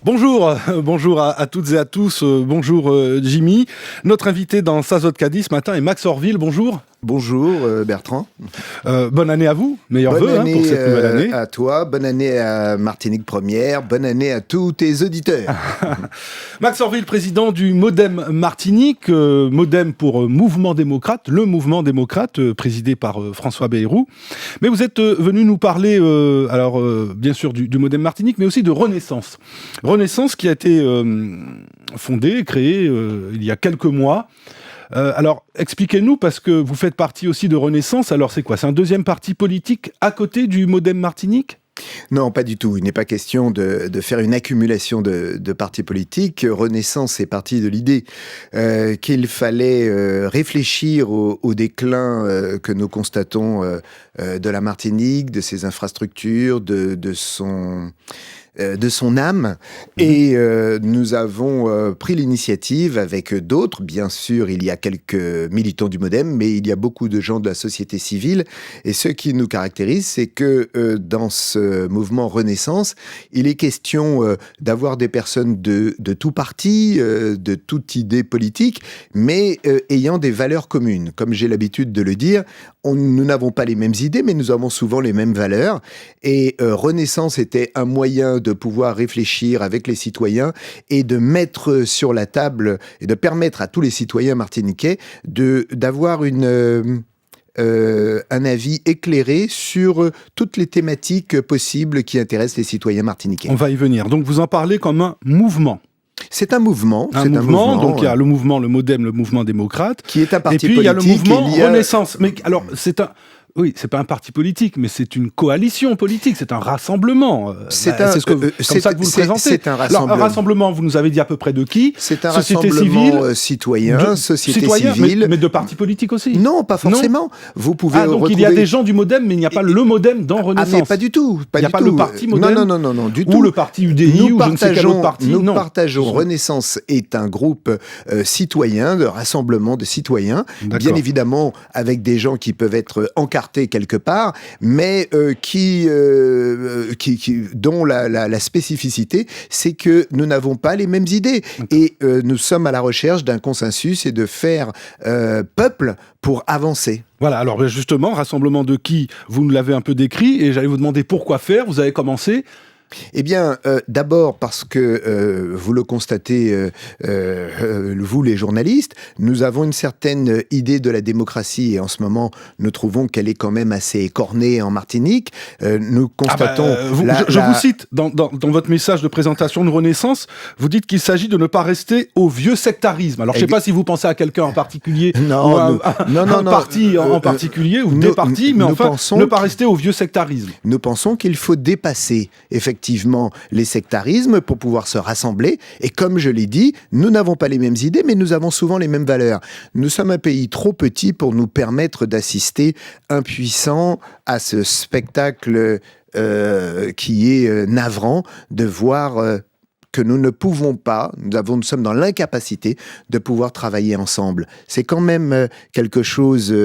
Bonjour, bonjour à toutes et à tous, bonjour Jimmy. Notre invité dans Sazot-Cadie ce matin est Max Orville, bonjour. Bonjour Bertrand. Bonne année à vous, meilleurs Bonne vœux année pour cette nouvelle année. À toi, bonne année à Martinique Première, bonne année à tous tes auditeurs. Max Orville, président du Modem Martinique, Modem pour Mouvement Démocrate, le Mouvement Démocrate présidé par François Bayrou. Mais vous êtes venu nous parler, bien sûr du Modem Martinique, mais aussi de Renaissance. Renaissance qui a été fondée, créée il y a quelques mois. Alors, expliquez-nous, parce que vous faites partie aussi de Renaissance. Alors, c'est quoi? C'est un deuxième parti politique à côté du Modem Martinique? Non, pas du tout. Il n'est pas question de faire une accumulation de partis politiques. Renaissance est partie de l'idée qu'il fallait réfléchir au déclin que nous constatons de la Martinique, de ses infrastructures, de son âme. Et nous avons pris l'initiative avec d'autres. Bien sûr, il y a quelques militants du Modem, mais il y a beaucoup de gens de la société civile. Et ce qui nous caractérise, c'est que dans ce mouvement Renaissance, il est question d'avoir des personnes de tout parti, de toute idée politique, mais ayant des valeurs communes. Comme j'ai l'habitude de le dire, nous n'avons pas les mêmes idées, mais nous avons souvent les mêmes valeurs. Et Renaissance était un moyen de pouvoir réfléchir avec les citoyens et de mettre sur la table et de permettre à tous les citoyens martiniquais d'avoir un avis éclairé sur toutes les thématiques possibles qui intéressent les citoyens martiniquais. On va y venir. Donc vous en parlez comme un mouvement. C'est un mouvement. Un mouvement, donc il y a le mouvement, le Modem, le mouvement démocrate. Qui est un parti politique. Et puis il y a le mouvement Renaissance. Mais alors, oui, c'est pas un parti politique, mais c'est une coalition politique, c'est un rassemblement. C'est comme ça que vous le présentez. C'est un rassemblement. Alors, un rassemblement, vous nous avez dit à peu près de qui? C'est un rassemblement citoyen, société civile. Mais de partis politiques aussi? Non, pas forcément. Non. Vous pouvez donc retrouver... il y a des gens du Modem, mais il n'y a pas le Modem dans Renaissance. Mais pas du tout. Il n'y a pas le parti Modem? Non, du tout. Ou le parti UDI, ou je ne sais quel autre parti? Nous partageons. Renaissance est un groupe citoyen, de rassemblement de citoyens. Bien évidemment, avec des gens qui peuvent être encartés quelque part, mais dont la spécificité, c'est que nous n'avons pas les mêmes idées. Et nous sommes à la recherche d'un consensus et de faire peuple pour avancer. Voilà, alors justement, rassemblement de qui? Vous nous l'avez un peu décrit, et j'allais vous demander pourquoi faire. Vous avez commencé. Eh bien, d'abord parce que, vous le constatez, vous les journalistes, nous avons une certaine idée de la démocratie et en ce moment, nous trouvons qu'elle est quand même assez écornée en Martinique. Nous constatons... Je vous cite, dans votre message de présentation de Renaissance, vous dites qu'il s'agit de ne pas rester au vieux sectarisme. Alors, je ne sais pas si vous pensez à quelqu'un en particulier, non, un parti en particulier, ou des partis, mais enfin, ne pas rester au vieux sectarisme. Nous pensons qu'il faut dépasser, effectivement, les sectarismes pour pouvoir se rassembler. Et comme je l'ai dit, nous n'avons pas les mêmes idées, mais nous avons souvent les mêmes valeurs. Nous sommes un pays trop petit pour nous permettre d'assister impuissants à ce spectacle qui est navrant de voir... que nous ne pouvons pas, nous sommes dans l'incapacité de pouvoir travailler ensemble. C'est quand même quelque chose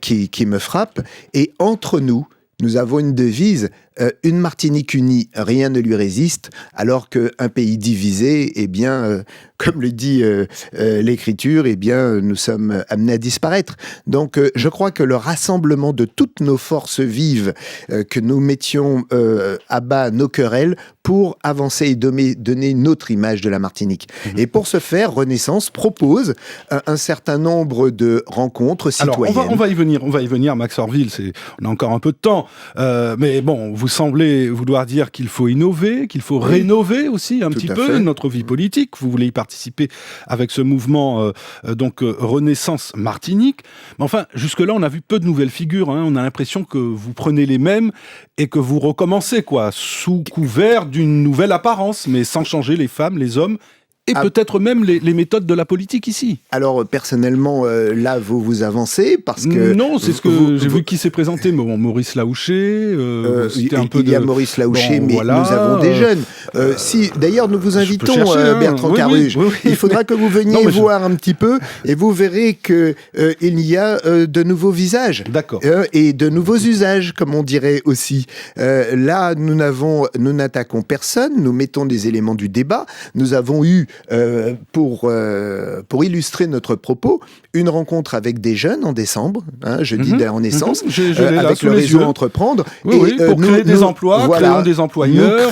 qui me frappe. Et entre nous, nous avons une devise, une Martinique unie, rien ne lui résiste, alors qu'un pays divisé, eh bien, comme le dit l'écriture, eh bien, nous sommes amenés à disparaître. Donc, je crois que le rassemblement de toutes nos forces vives, que nous mettions à bas nos querelles pour avancer et donner une autre image de la Martinique. Et pour ce faire, Renaissance propose un certain nombre de rencontres citoyennes. Alors, on va y venir, Max Orville, on a encore un peu de temps. Mais bon, vous semblez vouloir dire qu'il faut innover, qu'il faut rénover aussi un petit peu notre vie politique. Vous voulez y participer avec ce mouvement Renaissance Martinique. Mais enfin, jusque-là, on a vu peu de nouvelles figures. On a l'impression que vous prenez les mêmes et que vous recommencez, sous couvert d'une nouvelle apparence, mais sans changer les femmes, les hommes et peut-être même les méthodes de la politique ici. Alors, personnellement, là, vous avancez parce que... Non, c'est ce que j'ai vu qui s'est présenté. Bon, Maurice Laouché, c'était un peu il y a Maurice Laouché, mais voilà, nous avons des jeunes. Si, d'ailleurs, nous vous invitons, Bertrand Caruge. Oui. Il faudra que vous veniez voir un petit peu et vous verrez qu'il y a de nouveaux visages. D'accord. Et de nouveaux usages, comme on dirait aussi. Là, nous n'attaquons personne, nous mettons des éléments du débat. Nous avons eu, pour illustrer notre propos, une rencontre avec des jeunes en décembre, jeudi de la Renaissance, avec le réseau Entreprendre. Oui, pour créer des emplois, créons des employeurs.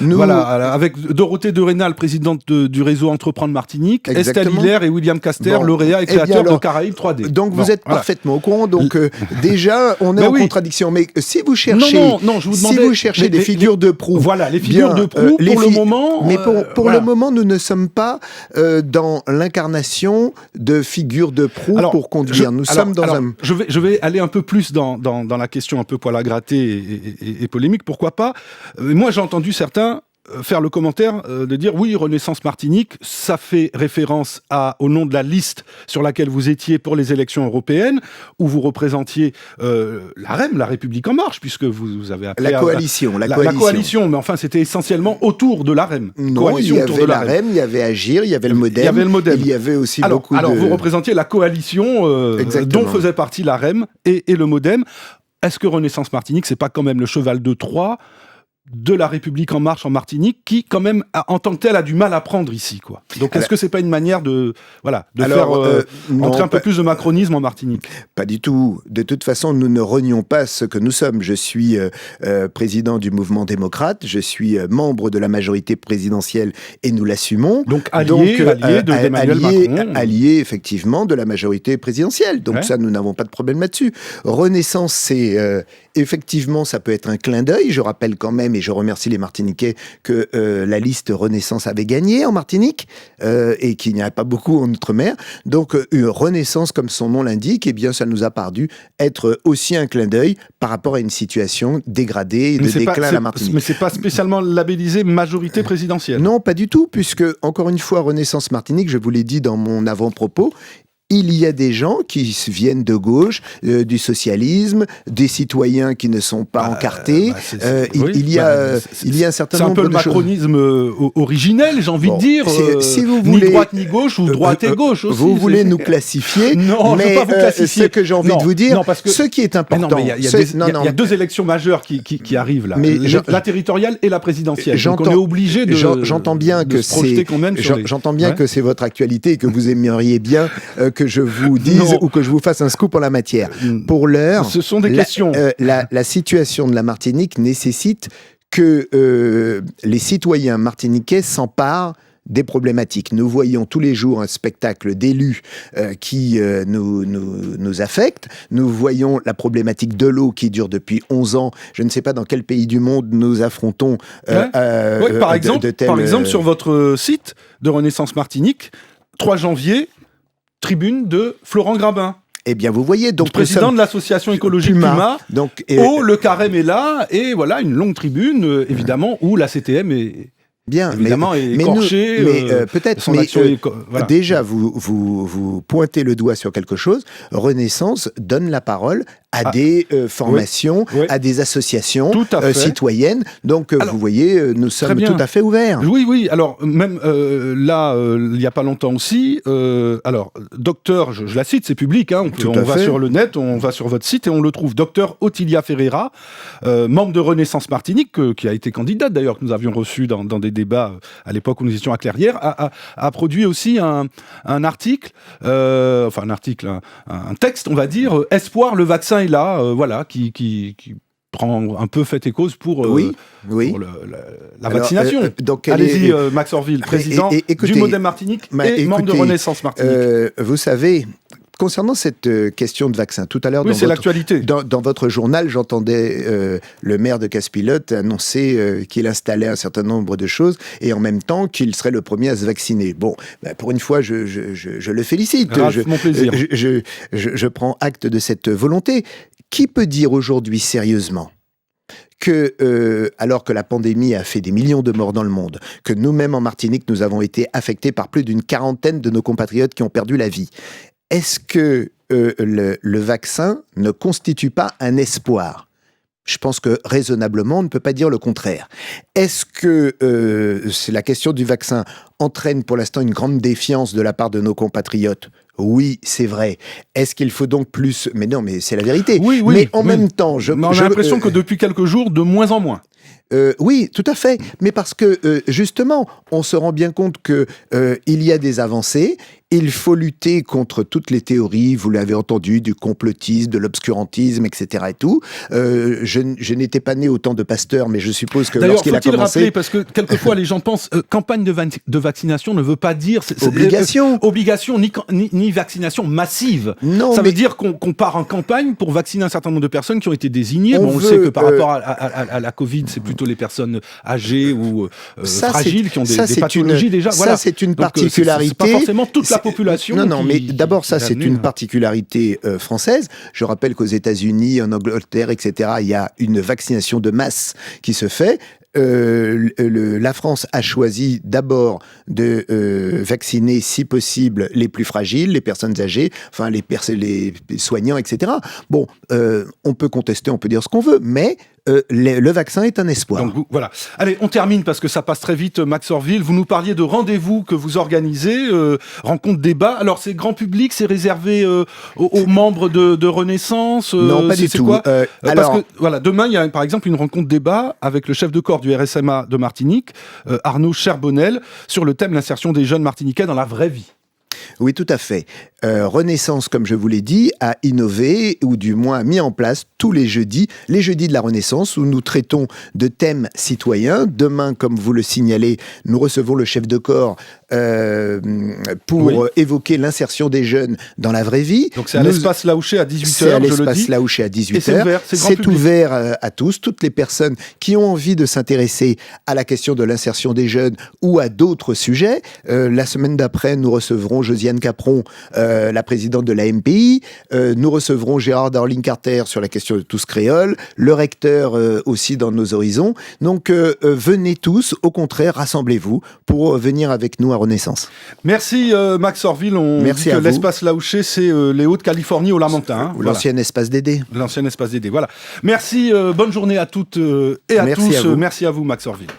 Voilà, avec Dorothée de Rénal, présidente du réseau Entreprendre Martinique, Estelle Hilaire et William Caster, lauréat et créateur de Caraïbes 3D. Donc vous êtes parfaitement au courant. Donc déjà, on est en contradiction. Mais si vous cherchez, je vous demandais, si vous cherchez des figures de proue, voilà, les figures de proue pour le moment. Mais pour le moment, nous ne sommes pas dans l'incarnation de figures de proue pour conduire. Nous sommes dans un... Je vais aller un peu plus dans la question un peu poil à gratter et polémique, pourquoi pas. Moi, j'ai entendu certains faire le commentaire de dire oui, Renaissance Martinique, ça fait référence au nom de la liste sur laquelle vous étiez pour les élections européennes, où vous représentiez l'AREM, La République En Marche, puisque vous avez appelé... La coalition. La coalition, mais enfin, c'était essentiellement autour de l'AREM. Non, il y avait l'AREM, il y avait Agir, il y avait le Modem. Il y avait aussi beaucoup de... Alors, vous représentiez la coalition dont faisait partie l'AREM et le Modem. Est-ce que Renaissance Martinique, c'est pas quand même le cheval de Troie de la République En Marche en Martinique, qui quand même, en tant que tel, a du mal à prendre ici, quoi. Donc, est-ce que c'est pas une manière de faire entrer un peu plus de macronisme en Martinique? Pas du tout. De toute façon, nous ne renions pas ce que nous sommes. Je suis président du mouvement démocrate, je suis membre de la majorité présidentielle et nous l'assumons. Donc, allié d'Emmanuel Macron. Allié, effectivement, de la majorité présidentielle. Donc ça, nous n'avons pas de problème là-dessus. Renaissance, c'est... effectivement, ça peut être un clin d'œil. Je rappelle quand même, et je remercie les Martiniquais, que la liste Renaissance avait gagné en Martinique et qu'il n'y en a pas beaucoup en Outre-mer. Donc, une Renaissance, comme son nom l'indique, eh bien, ça nous a paru être aussi un clin d'œil par rapport à une situation dégradée et de déclin à la Martinique. Mais c'est pas spécialement labellisé majorité présidentielle. Non, pas du tout, puisque, encore une fois, Renaissance Martinique, je vous l'ai dit dans mon avant-propos, il y a des gens qui viennent de gauche, du socialisme, des citoyens qui ne sont pas encartés. Il y a un certain nombre de choses. C'est un peu le macronisme originel, j'ai envie de dire. Si vous voulez, ni droite ni gauche, ou droite et gauche aussi. Vous voulez nous classifier. Non, je ne veux pas vous classifier. Ce que j'ai envie de vous dire, ce qui est important... Il y a deux élections majeures qui arrivent là. La territoriale et la présidentielle. Donc on est obligé de J'entends bien que c'est votre actualité et que vous aimeriez bien que je vous dise ou que je vous fasse un scoop en la matière. Pour l'heure, ce sont des questions. La situation de la Martinique nécessite que les citoyens martiniquais s'emparent des problématiques. Nous voyons tous les jours un spectacle d'élus qui nous affecte. Nous voyons la problématique de l'eau qui dure depuis 11 ans. Je ne sais pas dans quel pays du monde nous affrontons par exemple, sur votre site de Renaissance Martinique, 3 janvier, tribune de Florent Grabin. Eh bien, vous voyez, donc président de l'association écologique Puma. Donc, le Carême est là, et voilà une longue tribune, évidemment, où la CTM est évidemment écorchée. Peut-être, voilà. Déjà, vous pointez le doigt sur quelque chose. Renaissance donne la parole à des formations, à des associations citoyennes. Donc, vous voyez, nous sommes tout à fait ouverts. Oui. Alors, même là, il n'y a pas longtemps aussi, docteur, je la cite, c'est public, hein, on va sur le net, on va sur votre site et on le trouve. Docteur Otilia Ferreira, membre de Renaissance Martinique, qui a été candidate d'ailleurs, que nous avions reçu dans des débats à l'époque où nous étions à Clairières, a produit aussi un article, un texte, on va dire, Espoir, le vaccin est là, qui prend un peu fait et cause pour la vaccination. Allez-y, Max Orville, président du Modem Martinique et membre de Renaissance Martinique. Vous savez, concernant cette question de vaccin, tout à l'heure, c'est l'actualité. Dans votre journal, j'entendais le maire de Casse-Pilote annoncer qu'il installait un certain nombre de choses et en même temps qu'il serait le premier à se vacciner. Bon, pour une fois, je le félicite. Mon plaisir. Je prends acte de cette volonté. Qui peut dire aujourd'hui sérieusement que, alors que la pandémie a fait des millions de morts dans le monde, que nous-mêmes en Martinique, nous avons été affectés par plus d'une quarantaine de nos compatriotes qui ont perdu la vie, est-ce que le vaccin ne constitue pas un espoir ? Je pense que raisonnablement, on ne peut pas dire le contraire. Est-ce que c'est la question du vaccin entraîne pour l'instant une grande défiance de la part de nos compatriotes ? Oui, c'est vrai. Est-ce qu'il faut donc plus... Mais non, mais c'est la vérité. Oui, mais en même temps... on a l'impression que depuis quelques jours, de moins en moins. Oui, tout à fait. Mais parce que, justement, on se rend bien compte qu'il y a des avancées. Il faut lutter contre toutes les théories, vous l'avez entendu, du complotisme, de l'obscurantisme, etc. et tout. Je n'étais pas né au temps de Pasteur, mais je suppose que lorsqu'il a commencé... D'ailleurs, faut-il rappeler, parce que quelquefois les gens pensent campagne de vaccination ne veut pas dire... Obligation. Obligation, ni vaccination massive. Non, ça veut dire qu'on part en campagne pour vacciner un certain nombre de personnes qui ont été désignées. On sait que par rapport à la Covid, c'est plutôt les personnes âgées ou fragiles qui ont des pathologies déjà. Ça, c'est une particularité. C'est pas forcément toute la population. Non, mais d'abord, ça, c'est une particularité française. Je rappelle qu'aux États-Unis, en Angleterre, etc., il y a une vaccination de masse qui se fait. La France a choisi d'abord de vacciner, si possible, les plus fragiles, les personnes âgées, enfin les soignants, etc. Bon, on peut contester, on peut dire ce qu'on veut, mais le vaccin est un espoir. Donc, voilà. Allez, on termine parce que ça passe très vite, Max Orville. Vous nous parliez de rendez-vous que vous organisez, rencontre débat. Alors, c'est grand public, c'est réservé aux membres de Renaissance Non, pas du tout. Quoi parce que, voilà, demain, il y a par exemple une rencontre débat avec le chef de corps du RSMA de Martinique, Arnaud Cherbonnel, sur le thème l'insertion des jeunes martiniquais dans la vraie vie. Oui, tout à fait. Renaissance, comme je vous l'ai dit, a innové, ou du moins mis en place tous les jeudis de la Renaissance, où nous traitons de thèmes citoyens. Demain, comme vous le signalez, nous recevons le chef de corps pour évoquer l'insertion des jeunes dans la vraie vie. Donc c'est à l'espace Laouché à 18h, C'est à l'espace Laouché à 18h. Et c'est ouvert, c'est ouvert à tous, toutes les personnes qui ont envie de s'intéresser à la question de l'insertion des jeunes ou à d'autres sujets. La semaine d'après, nous recevrons Josiane Capron, la présidente de la MPI. Nous recevrons Gérard Darling-Carter sur la question de Tous Créoles, le recteur aussi dans nos horizons. Donc venez tous, au contraire, rassemblez-vous pour venir avec nous à Renaissance. Merci Max Orville. Merci dit que à vous. L'espace Laouché, c'est les Hauts-de-Californie au Lamentin. Ou l'ancien espace Dédé. L'ancien espace Dédé, voilà. Merci, bonne journée à toutes et à tous. Merci à vous Max Orville.